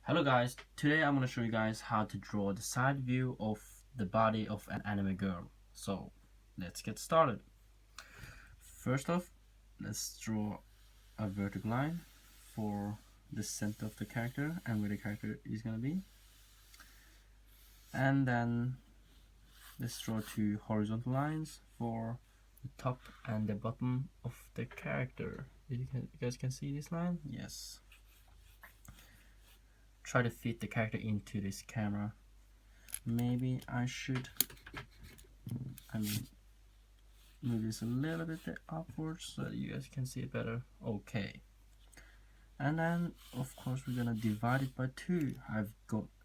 Hello guys, today I'm going to show you guys how to draw the side view of the body of an anime girl. So let's get started. First off, let's draw a vertical line for the center of the character and where the character is going to be. And then let's draw two horizontal lines for the top and the bottom of the character. You guys can see this line? Yes. Try to fit the character into this camera. Maybe I should move this a little bit upwards so that you guys can see it better. Okay. And then of course we're gonna divide it by 2.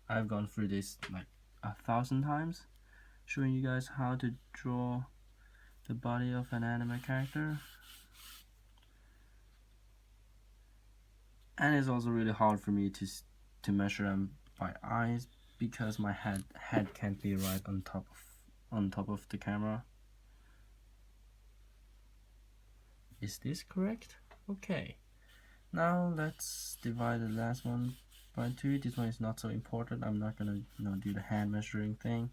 I've gone through this like 1,000 times, showing you guys how to draw the body of an anime character. And it's also really hard for me to measure them by eyes because my head can't be right on top of the camera. Is this correct? Okay. Now let's divide the last one by 2. This one is not so important. I'm not gonna do the hand measuring thing.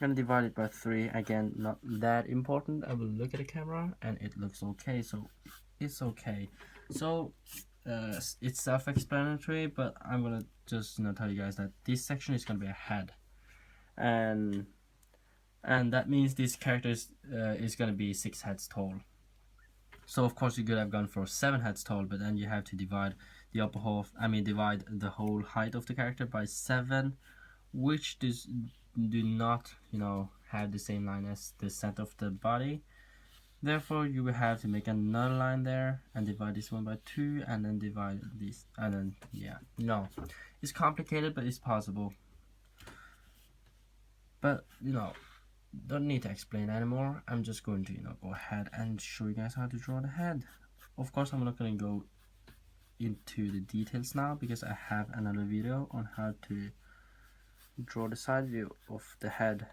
I'm gonna divide it by 3. Again, not that important. I will look at the camera and it looks okay, so it's okay. So it's self-explanatory, but I'm gonna just tell you guys that this section is gonna be a head, and that means this character is gonna be 6 heads tall. So of course you could have gone for 7 heads tall, but then you have to divide the upper half. Divide the whole height of the character by 7, which do not have the same line as the center of the body. Therefore, you will have to make another line there and divide this one by 2, and then divide this, and then no, it's complicated, but it's possible. But don't need to explain anymore. I'm just going to go ahead and show you guys how to draw the head. Of course, I'm not going to go into the details now because I have another video on how to draw the side view of the head.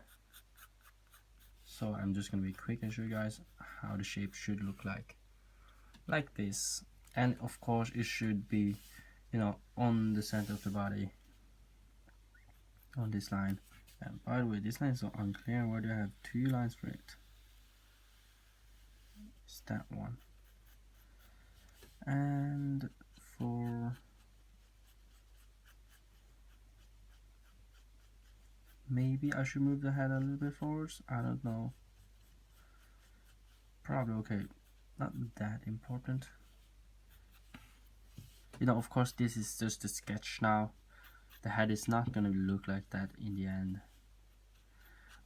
So I'm just going to be quick and show you guys how the shape should look like this. And of course it should be on the center of the body, on this line. And by the way, this line is so unclear. Why do I have 2 lines for it? It's that one. And for maybe I should move the head a little bit forwards. I don't know. Probably okay. Not that important. Of course this is just a sketch now. The head is not gonna look like that in the end.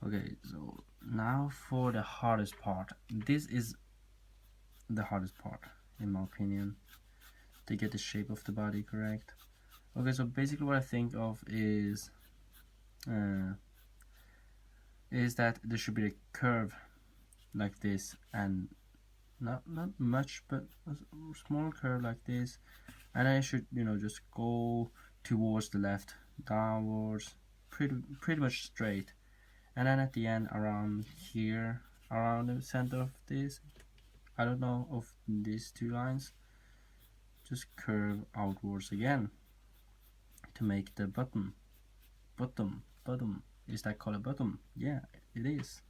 Okay, so now for the hardest part. This is the hardest part, in my opinion, to get the shape of the body correct. Okay, so basically what I think of is that there should be a curve like this, and not much, but a small curve like this, and I should just go towards the left, downwards, pretty much straight, and then at the end around here, around the center of this, I don't know, of these 2 lines, just curve outwards again to make the bottom. Is that called a bottom? Yeah, it is.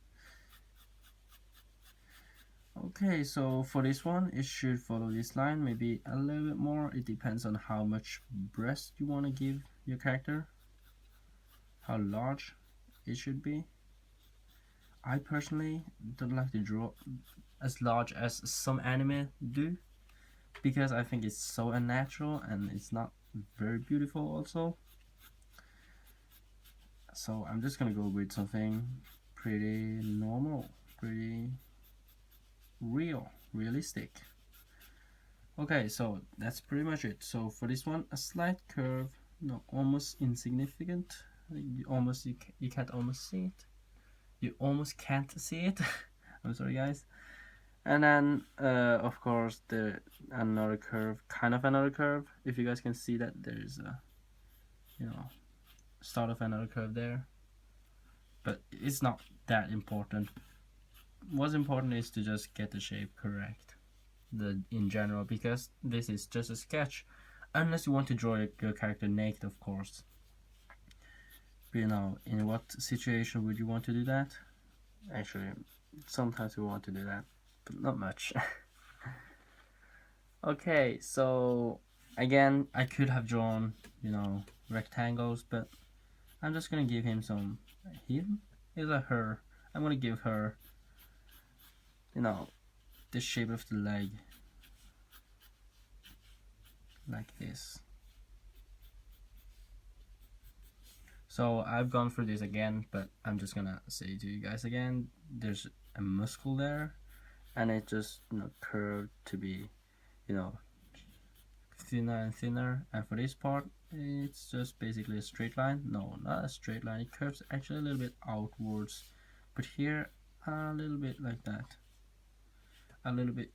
Okay, so for this one it should follow this line, maybe a little bit more. It depends on how much breast you want to give your character, how large it should be. I personally don't like to draw as large as some anime do because I think it's so unnatural and it's not very beautiful also. So I'm just gonna go with something pretty normal, pretty realistic. Okay, so that's pretty much it. So for this one, a slight curve, almost insignificant. You can't almost see it. You almost can't see it. I'm sorry, guys. And then of course another curve, kind of another curve. If you guys can see that there's a start of another curve there, but it's not that important. What's important is to just get the shape correct in general, because this is just a sketch. Unless you want to draw your character naked, of course. But, in what situation would you want to do that? Actually, sometimes we want to do that, but not much. Okay, so again, I could have drawn, rectangles, but I'm just gonna give him some. Him is a her. I'm gonna give her, the shape of the leg, like this. So I've gone through this again, but I'm just gonna say to you guys again, there's a muscle there, and it just curved to be, thinner and thinner. And for this part, it's just basically a straight line. No, not a straight line. It curves actually a little bit outwards, but here a little bit like that, a little bit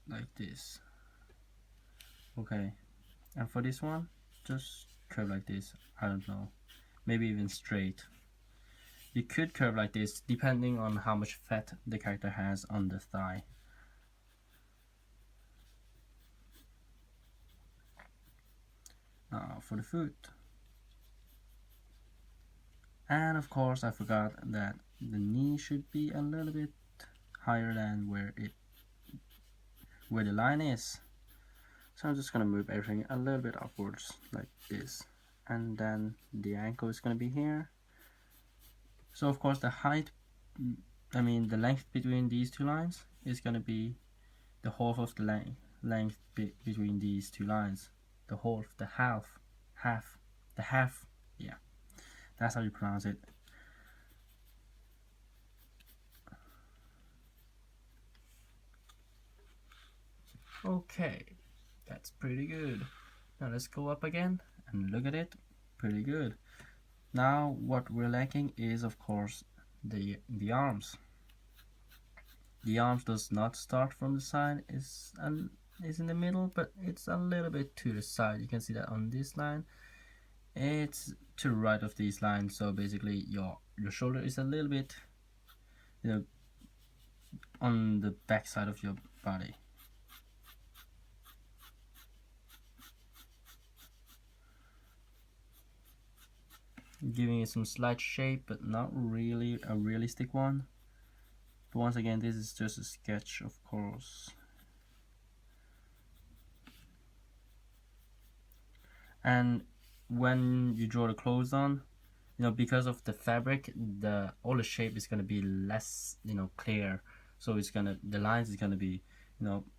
like this. Okay, and for this one, just curve like this. I don't know, maybe even straight. You could curve like this depending on how much fat the character has on the thigh. Now for the foot. And of course I forgot that the knee should be a little bit higher than where the line is. So I'm just gonna move everything a little bit upwards like this. And then the ankle is gonna be here. So of course the height, the length between these two lines is gonna be the half of the length between these two lines. The half, the half, yeah, that's how you pronounce it. Okay, that's pretty good. Now let's go up again and look at it. Pretty good. Now what we're lacking is of course the arms. The arms does not start from the side, is in the middle, but it's a little bit to the side. You can see that on this line. It's to the right of these lines, so basically your shoulder is a little bit, on the back side of your body. Giving it some slight shape, but not really a realistic one. But once again, this is just a sketch, of course. And when you draw the clothes on, because of the fabric, all the shape is gonna be less, clear. So the lines is gonna be,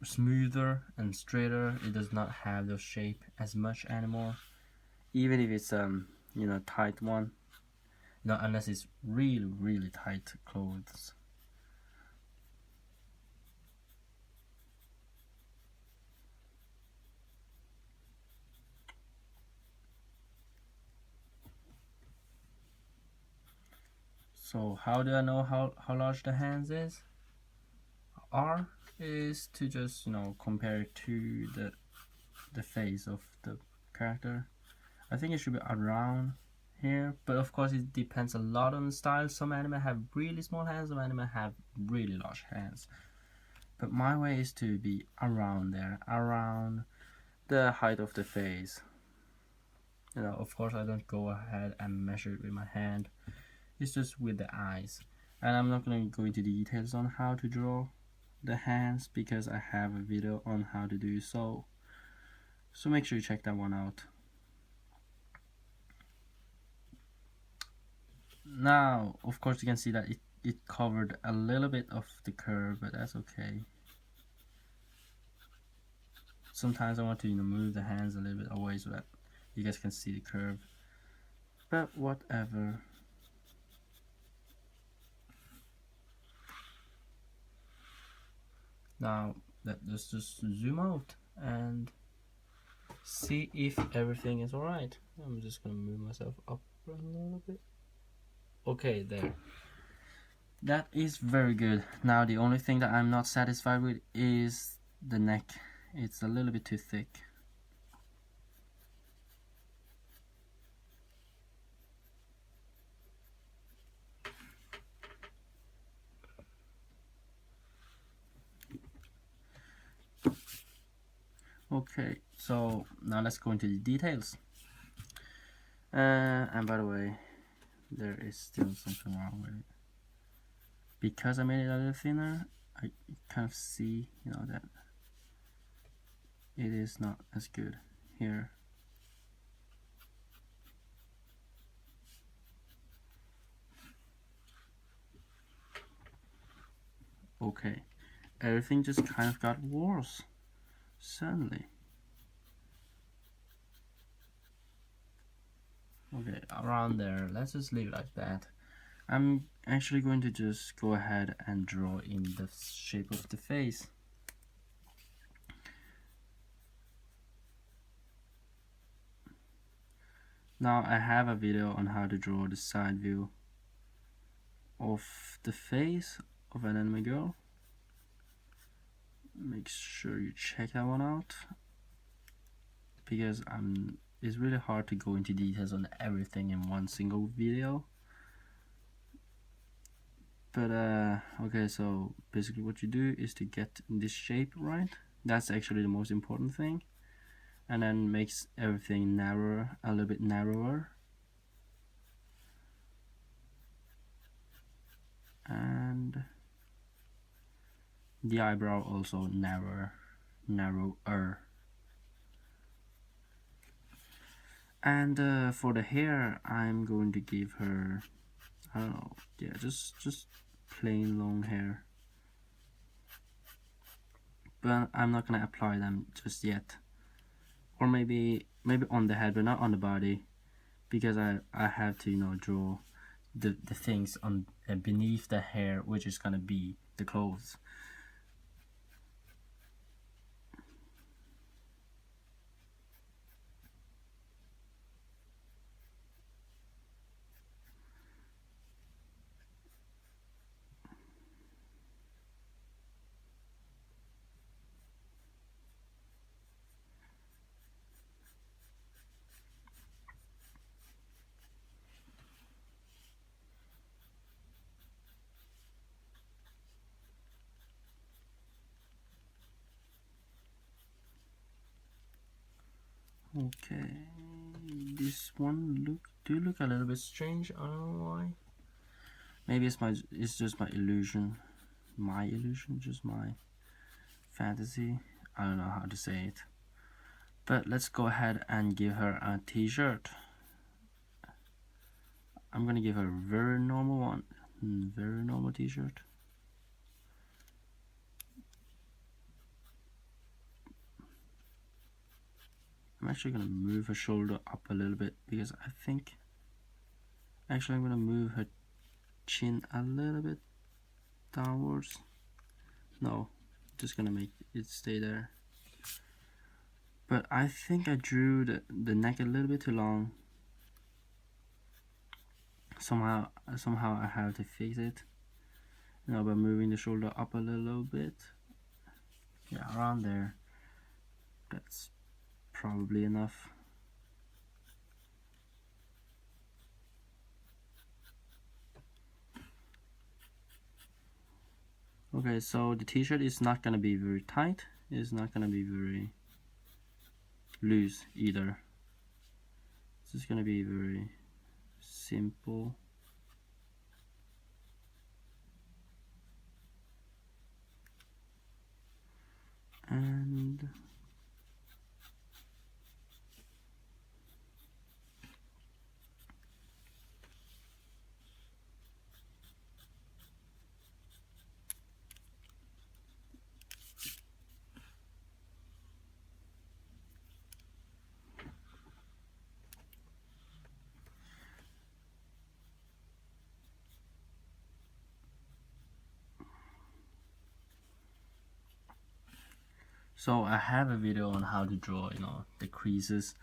smoother and straighter. It does not have the shape as much anymore, even if it's tight one. Unless it's really, really tight clothes. So how do I know how large the hands are is to just compare it to the face of the character. I think it should be around here, but of course it depends a lot on the style. Some anime have really small hands, some anime have really large hands. But my way is to be around there, around the height of the face. Of course I don't go ahead and measure it with my hand. It's just with the eyes. And I'm not going to go into details on how to draw the hands because I have a video on how to do so. So make sure you check that one out. Now, of course, you can see that it covered a little bit of the curve, but that's okay. Sometimes I want to move the hands a little bit away so that you guys can see the curve. But whatever. Now let's just zoom out and see if everything is alright. I'm just gonna move myself up a little bit. Okay, there. That is very good. Now the only thing that I'm not satisfied with is the neck. It's a little bit too thick. Okay, so now let's go into the details. And by the way, there is still something wrong with it. Because I made it a little thinner, I kind of see, that it is not as good here. Okay, everything just kind of got worse suddenly. Okay, around there, let's just leave it like that. I'm actually going to just go ahead and draw in the shape of the face. Now I have a video on how to draw the side view of the face of an anime girl. Make sure you check that one out, because it's really hard to go into details on everything in one single video. But okay, so basically what you do is to get this shape right. That's actually the most important thing. And then makes everything narrower, a little bit narrower. And the eyebrow also narrower. And for the hair, I'm going to give her, I don't know, yeah, just plain long hair. But I'm not gonna apply them just yet. Or maybe on the head, but not on the body, because I have to draw the things on beneath the hair, which is gonna be the clothes. Okay, this one do look a little bit strange. I don't know why. Maybe it's just my illusion, just my fantasy. I don't know how to say it. But let's go ahead and give her a t-shirt. I'm gonna give her a very normal one, very normal t-shirt. I'm actually gonna move her shoulder up a little bit, because I think actually I'm gonna move her chin a little bit downwards. No, just gonna make it stay there. But I think I drew the neck a little bit too long. Somehow I have to fix it. By moving the shoulder up a little bit. Yeah, around there. That's probably enough. Okay, so the t-shirt is not gonna be very tight. It's not gonna be very loose either. It's just gonna be very simple. And so I have a video on how to draw, the creases.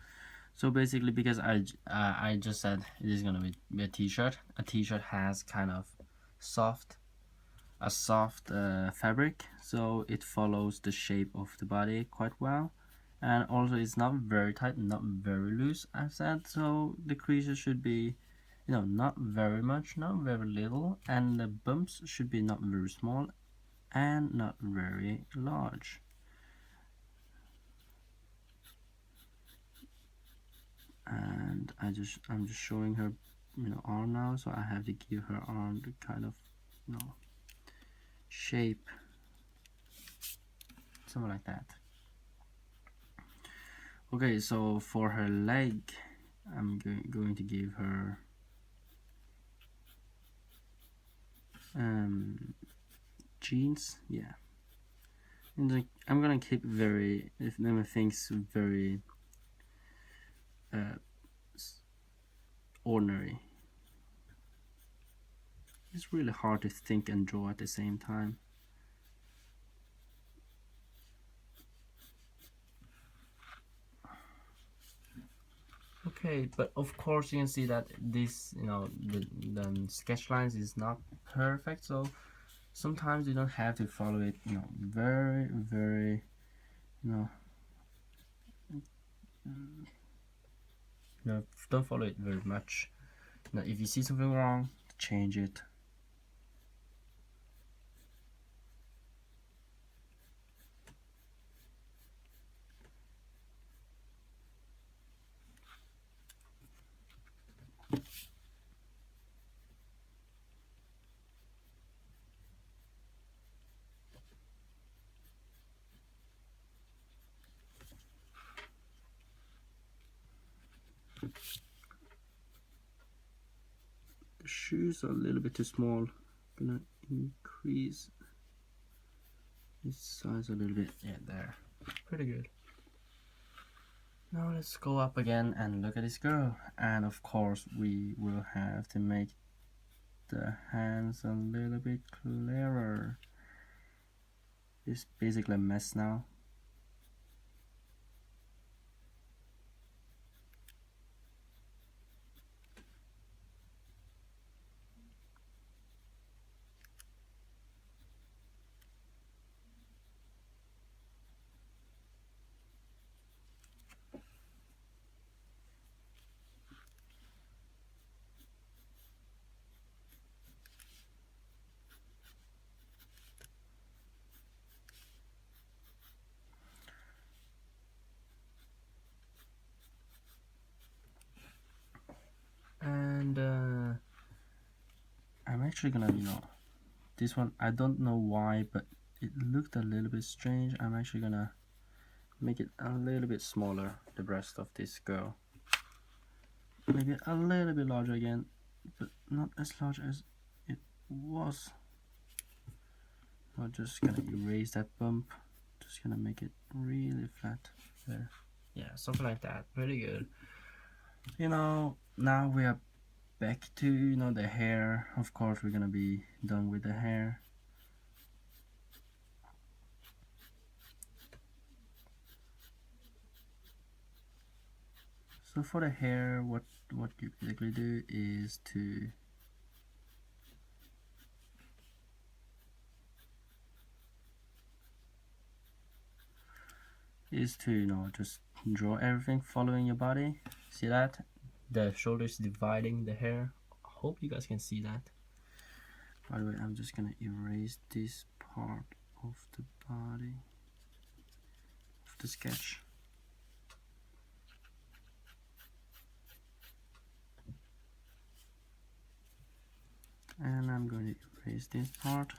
So basically, because I just said it is gonna be a t-shirt. A t-shirt has kind of a soft fabric, so it follows the shape of the body quite well, and also it's not very tight, not very loose, I said. So the creases should be, not very much, not very little, and the bumps should be not very small and not very large. and I'm just showing her, you know, arm now, so I have to give her arm the kind of, you know, shape, something like that. Okay, so for her leg, I'm going to give her jeans. Yeah, and I'm gonna keep very, if never things very ordinary. It's really hard to think and draw at the same time. Okay, but of course you can see that this, you know, the sketch lines is not perfect, so sometimes you don't have to follow it, you know, very, you know, don't follow it very much. Now, if you see something wrong, change it. The shoes are a little bit too small. I'm gonna increase this size a little bit. Yeah, there. Pretty good. Now let's go up again and look at this girl. And of course we will have to make the hands a little bit clearer. It's basically a mess now. And I'm actually gonna, you know, this one, I don't know why, but it looked a little bit strange. I'm actually gonna make it a little bit smaller, the breast of this girl. Maybe a little bit larger again, but not as large as it was. I'm just gonna erase that bump. Just gonna make it really flat there. Yeah, something like that. Pretty good. You know, now we are back to, you know, the hair. Of course we're gonna be done with the hair. So for the hair, what you basically do is to you know, just draw everything following your body. See that? The shoulders dividing the hair. I hope you guys can see that. By the way, I'm just gonna erase this part of the body of the sketch. And I'm going to erase this part.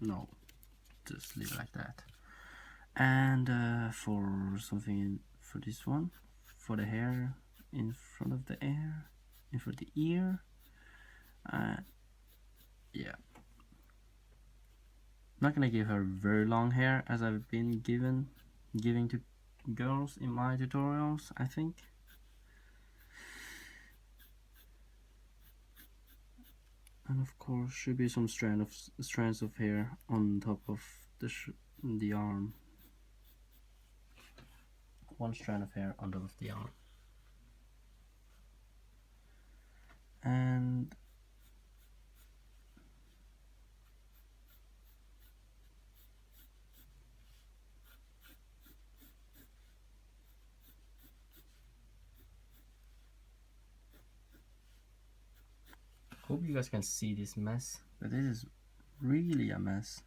No, just leave it like that. And for something for this one, for the hair in front of the ear, in front of the ear, yeah. Not gonna give her very long hair as I've been giving to girls in my tutorials, I think. And of course should be some strands of hair on top of the arm. One strand of hair on top of the arm. And Hope you guys can see this mess, but this is really a mess.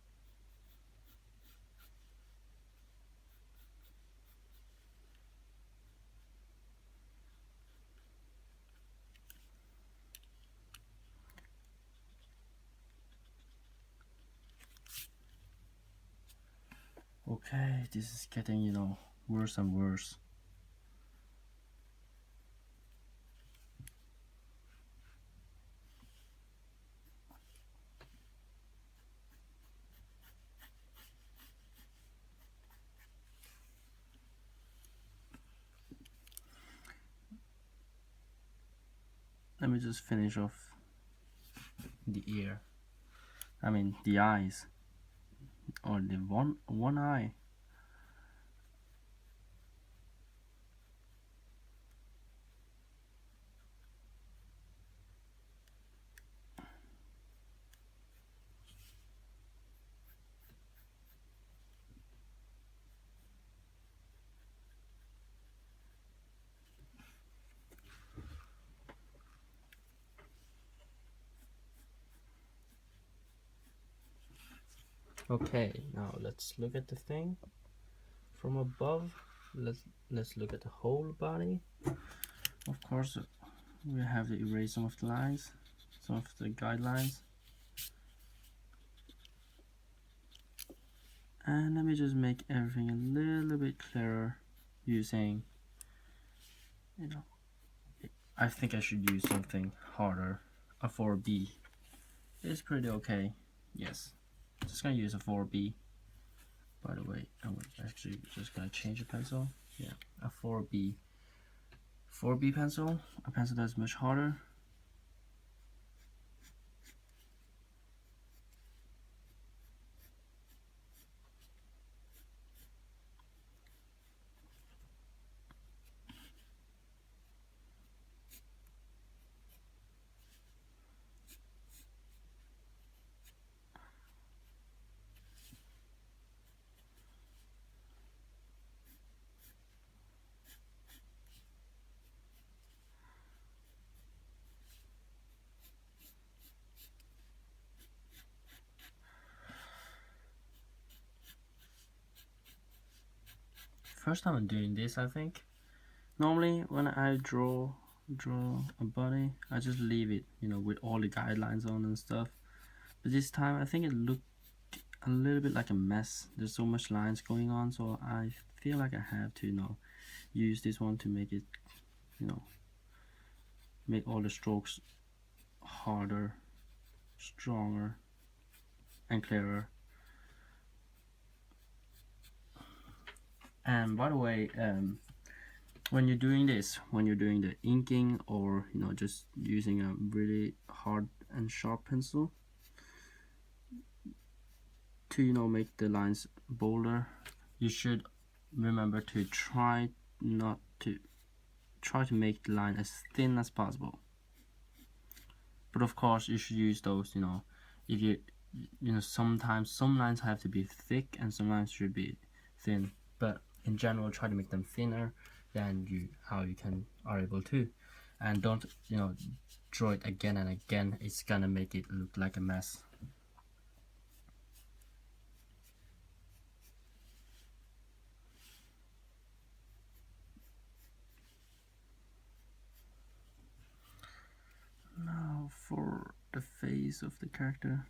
Okay, this is getting, worse and worse. Let me just finish off the ear. I mean the eyes, or the one eye. Okay, now let's look at the thing from above. Let's look at the whole body. Of course, we have to erase some of the lines, some of the guidelines. And let me just make everything a little bit clearer using, I think I should use something harder. A 4B is pretty okay. Yes, just gonna use a 4B. By the way, I'm actually just gonna change the pencil. Yeah, a 4B. 4B pencil, a pencil that's much harder. First time I'm doing this, I think. Normally, when I draw a body, I just leave it, with all the guidelines on and stuff. But this time, I think it looked a little bit like a mess. There's so much lines going on, so I feel like I have to, use this one to make it, make all the strokes harder, stronger, and clearer. And by the way, when you're doing this, when you're doing the inking, or just using a really hard and sharp pencil to make the lines bolder, you should remember to try to make the line as thin as possible. But of course, you should use those, if sometimes some lines have to be thick and some lines should be thin, but in general, try to make them thinner than how you are able to. And don't draw it again and again. It's gonna make it look like a mess. Now for the face of the character.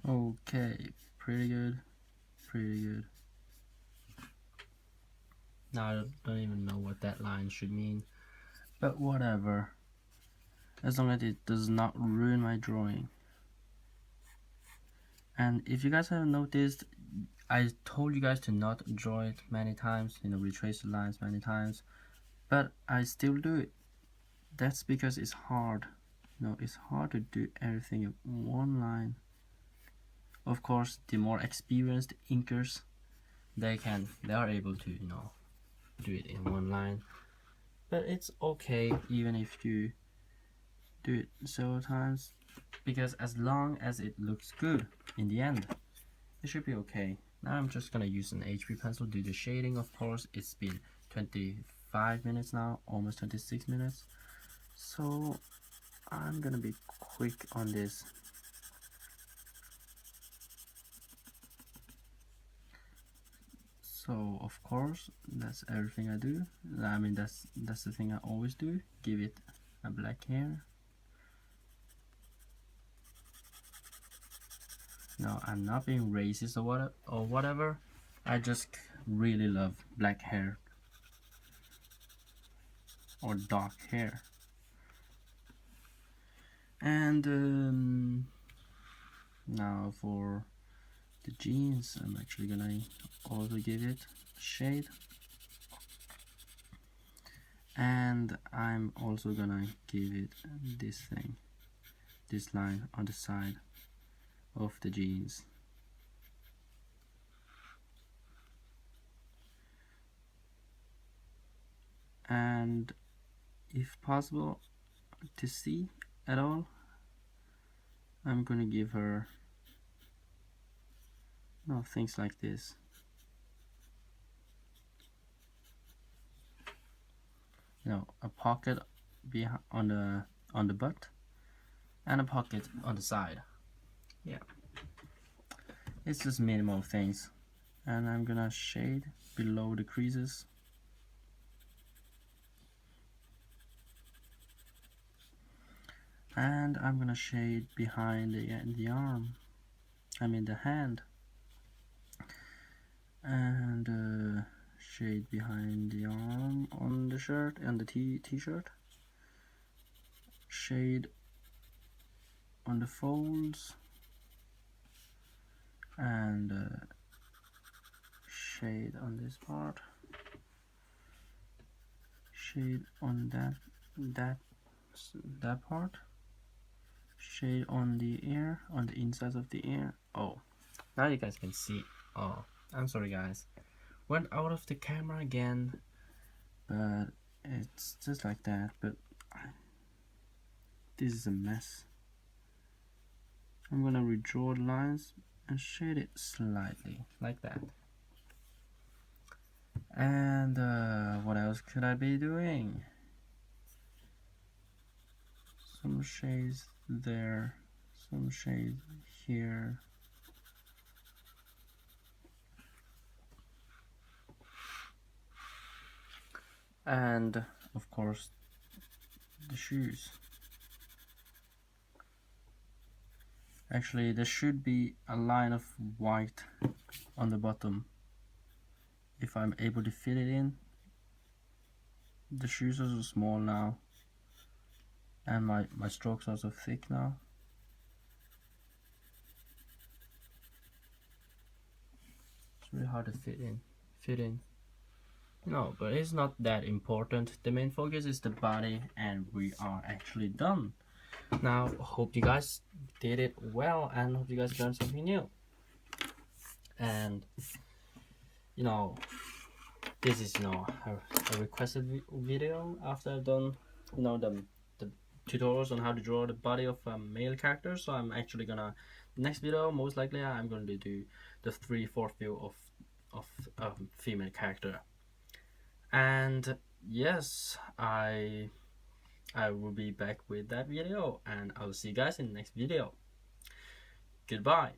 Okay, pretty good. Now I don't even know what that line should mean, but whatever. As long as it does not ruin my drawing. And if you guys have noticed, I told you guys to not draw it many times, retrace the lines many times, but I still do it. That's because it's hard. It's hard to do everything in one line. Of course, the more experienced inkers, they are able to, do it in one line. But it's okay even if you do it several times, because as long as it looks good in the end, it should be okay. Now I'm just gonna use an HB pencil, do the shading. Of course, it's been 25 minutes now, almost 26 minutes. So I'm gonna be quick on this. So of course, that's everything I do. I mean, that's the thing I always do. Give it a black hair. No, I'm not being racist or whatever. I just really love black hair or dark hair. And now for the jeans, I'm actually gonna also give it a shade. And I'm also gonna give it this line on the side of the jeans. And if possible to see at all, I'm gonna give her things like this. A pocket on the butt and a pocket on the side. Yeah, it's just minimal things. And I'm gonna shade below the creases. And I'm gonna shade behind the arm, I mean the hand. And shade behind the arm on the shirt and the t-shirt. Shade on the folds. And shade on this part. Shade on that part. Shade on the ear, on the insides of the ear. Oh, now you guys can see. Oh, I'm sorry guys, went out of the camera again, but it's just like that. But this is a mess. I'm gonna redraw the lines and shade it slightly like that. And what else could I be doing? Some shades there, some shades here. And of course the shoes. Actually, there should be a line of white on the bottom if I'm able to fit it in. The shoes are so small now, and my strokes are so thick now. It's really hard to fit in. No, but it's not that important. The main focus is the body, and we are actually done. Now, hope you guys did it well, and hope you guys learned something new. And this is a requested video after I've done the tutorials on how to draw the body of a male character. So I'm actually gonna, next video most likely I'm going to do the 3/4 view of a female character. And yes, I will be back with that video, and I'll see you guys in the next video. Goodbye.